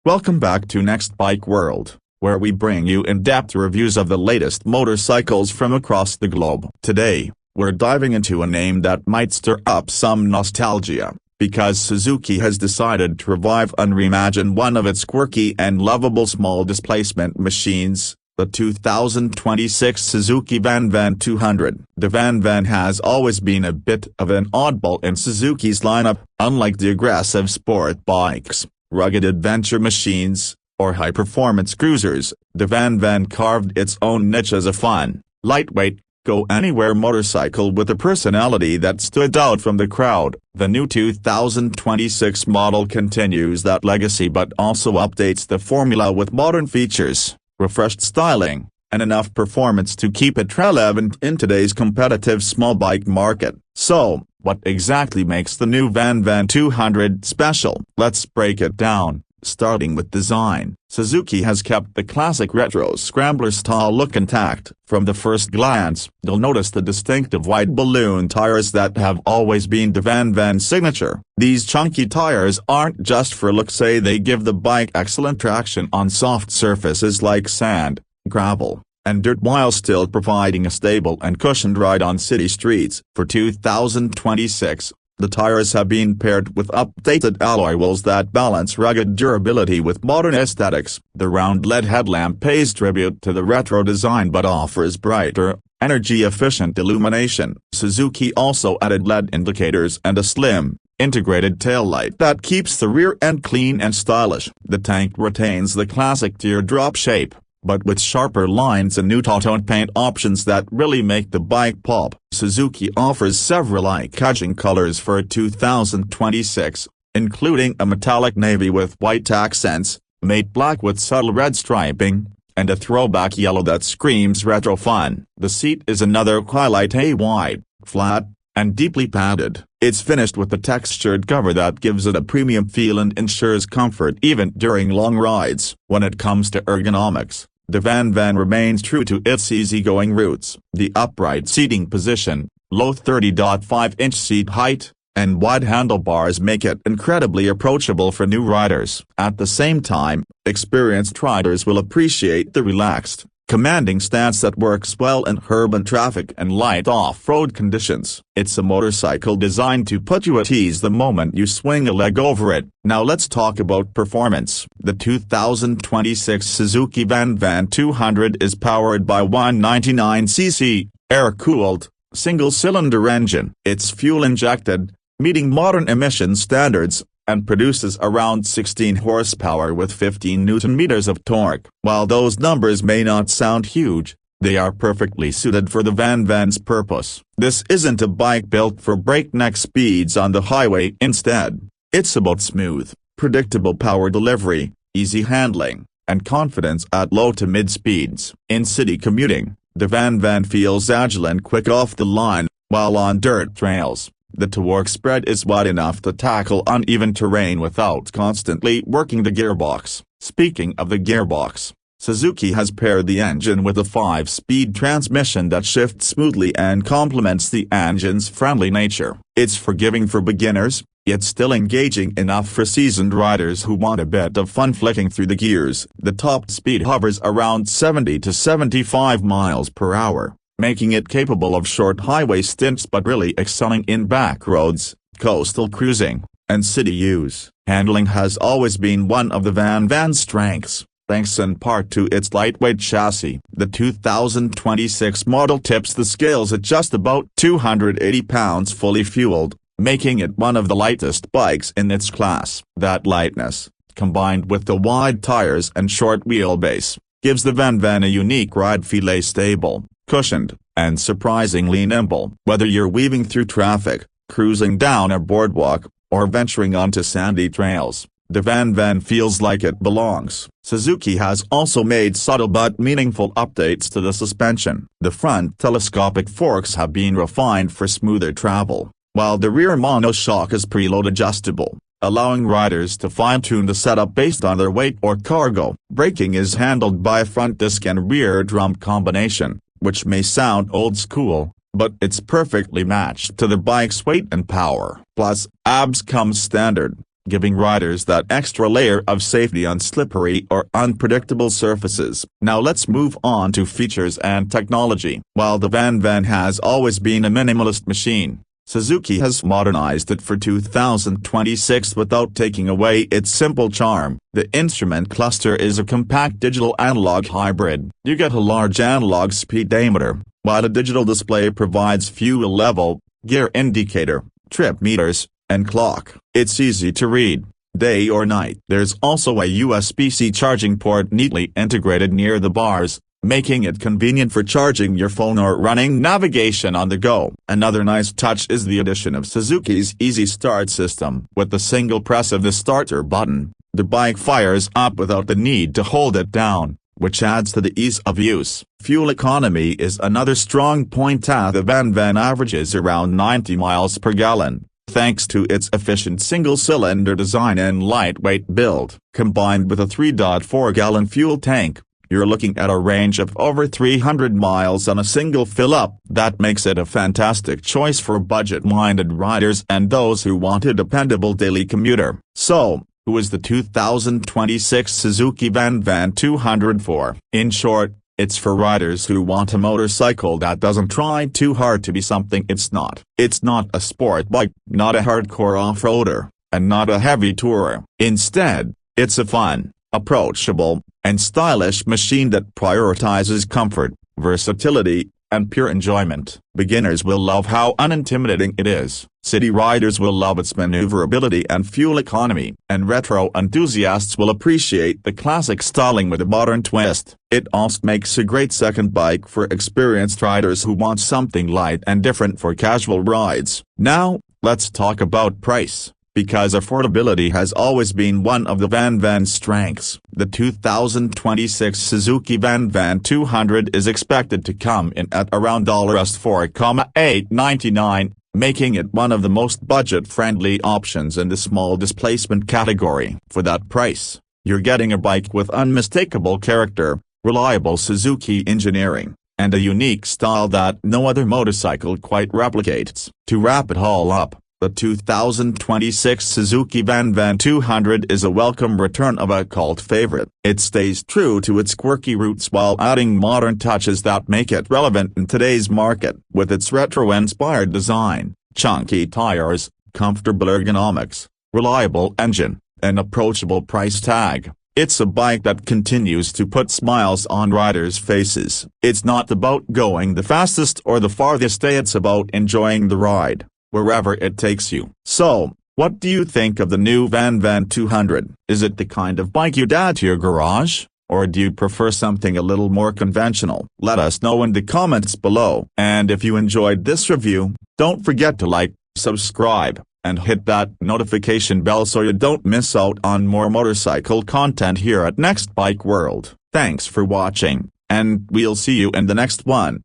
Welcome back to Next Bike World, where we bring you in-depth reviews of the latest motorcycles from across the globe. Today, we're diving into a name that might stir up some nostalgia, because Suzuki has decided to revive and reimagine one of its quirky and lovable small displacement machines, the 2026 Suzuki VanVan 200. The VanVan has always been a bit of an oddball in Suzuki's lineup, unlike the aggressive sport bikes, rugged adventure machines, or high-performance cruisers. The VanVan carved its own niche as a fun, lightweight, go-anywhere motorcycle with a personality that stood out from the crowd. The new 2026 model continues that legacy but also updates the formula with modern features, refreshed styling, and enough performance to keep it relevant in today's competitive small bike market. So, what exactly makes the new VanVan 200 special? Let's break it down. Starting with design, Suzuki has kept the classic retro scrambler style look intact. From the first glance, you'll notice the distinctive wide balloon tires that have always been the VanVan signature. These chunky tires aren't just for looks, they give the bike excellent traction on soft surfaces like sand, gravel, and dirt, while still providing a stable and cushioned ride on city streets. For 2026, the tires have been paired with updated alloy wheels that balance rugged durability with modern aesthetics. The round LED headlamp pays tribute to the retro design but offers brighter, energy-efficient illumination. Suzuki also added LED indicators and a slim, integrated taillight that keeps the rear end clean and stylish. The tank retains the classic teardrop shape, but with sharper lines and new two-tone paint options that really make the bike pop. Suzuki offers several eye-catching colors for 2026, including a metallic navy with white accents, matte black with subtle red striping, and a throwback yellow that screams retro fun. The seat is another highlight, wide, flat, and deeply padded. It's finished with a textured cover that gives it a premium feel and ensures comfort even during long rides. When it comes to ergonomics, the VanVan remains true to its easygoing roots. The upright seating position, low 30.5-inch seat height, and wide handlebars make it incredibly approachable for new riders. At the same time, experienced riders will appreciate the relaxed, commanding stance that works well in urban traffic and light off-road conditions. It's a motorcycle designed to put you at ease the moment you swing a leg over it. Now let's talk about performance. The 2026 Suzuki VanVan 200 is powered by 199cc, air-cooled, single-cylinder engine. It's fuel-injected, meeting modern emission standards, and produces around 16 horsepower with 15 Nm of torque. While those numbers may not sound huge, they are perfectly suited for the VanVan's purpose. This isn't a bike built for breakneck speeds on the highway. Instead, it's about smooth, predictable power delivery, easy handling, and confidence at low to mid speeds. In city commuting, the VanVan feels agile and quick off the line, while on dirt trails, the torque spread is wide enough to tackle uneven terrain without constantly working the gearbox. Speaking of the gearbox, Suzuki has paired the engine with a 5-speed transmission that shifts smoothly and complements the engine's friendly nature. It's forgiving for beginners, yet still engaging enough for seasoned riders who want a bit of fun flicking through the gears. The top speed hovers around 70 to 75 miles per hour, making it capable of short highway stints but really excelling in back roads, coastal cruising, and city use. Handling has always been one of the VanVan's strengths, thanks in part to its lightweight chassis. The 2026 model tips the scales at just about 280 pounds fully fueled, making it one of the lightest bikes in its class. That lightness, combined with the wide tires and short wheelbase, gives the VanVan a unique ride feel, stable, cushioned, and surprisingly nimble. Whether you're weaving through traffic, cruising down a boardwalk, or venturing onto sandy trails, the VanVan feels like it belongs. Suzuki has also made subtle but meaningful updates to the suspension. The front telescopic forks have been refined for smoother travel, while the rear monoshock is preload adjustable, allowing riders to fine-tune the setup based on their weight or cargo. Braking is handled by a front disc and rear drum combination, which may sound old school, but it's perfectly matched to the bike's weight and power. Plus, ABS comes standard, giving riders that extra layer of safety on slippery or unpredictable surfaces. Now let's move on to features and technology. While the VanVan has always been a minimalist machine, Suzuki has modernized it for 2026 without taking away its simple charm. The instrument cluster is a compact digital analog hybrid. You get a large analog speedometer, while a digital display provides fuel level, gear indicator, trip meters, and clock. It's easy to read, day or night. There's also a USB-C charging port neatly integrated near the bars, making it convenient for charging your phone or running navigation on the go. Another nice touch is the addition of Suzuki's Easy Start system. With the single press of the starter button, the bike fires up without the need to hold it down, which adds to the ease of use. Fuel economy is another strong point. The VanVan averages around 90 miles per gallon, thanks to its efficient single-cylinder design and lightweight build. Combined with a 3.4-gallon fuel tank, you're looking at a range of over 300 miles on a single fill-up. That makes it a fantastic choice for budget-minded riders and those who want a dependable daily commuter. So, who is the 2026 Suzuki VanVan 200 for? In short, it's for riders who want a motorcycle that doesn't try too hard to be something it's not. It's not a sport bike, not a hardcore off-roader, and not a heavy tourer. Instead, it's a fun, approachable, and stylish machine that prioritizes comfort, versatility, and pure enjoyment. Beginners will love how unintimidating it is. City riders will love its maneuverability and fuel economy. And retro enthusiasts will appreciate the classic styling with a modern twist. It also makes a great second bike for experienced riders who want something light and different for casual rides. Now, let's talk about price, because affordability has always been one of the VanVan's strengths. The 2026 Suzuki VanVan 200 is expected to come in at around $4,899, making it one of the most budget-friendly options in the small displacement category. For that price, you're getting a bike with unmistakable character, reliable Suzuki engineering, and a unique style that no other motorcycle quite replicates. To wrap it all up, the 2026 Suzuki VanVan 200 is a welcome return of a cult favorite. It stays true to its quirky roots while adding modern touches that make it relevant in today's market. With its retro-inspired design, chunky tires, comfortable ergonomics, reliable engine, and approachable price tag, it's a bike that continues to put smiles on riders' faces. It's not about going the fastest or the farthest, it's about enjoying the ride, wherever it takes you. So, what do you think of the new VanVan 200? Is it the kind of bike you'd add to your garage? Or do you prefer something a little more conventional? Let us know in the comments below. And if you enjoyed this review, don't forget to like, subscribe, and hit that notification bell so you don't miss out on more motorcycle content here at Next Bike World. Thanks for watching, and we'll see you in the next one.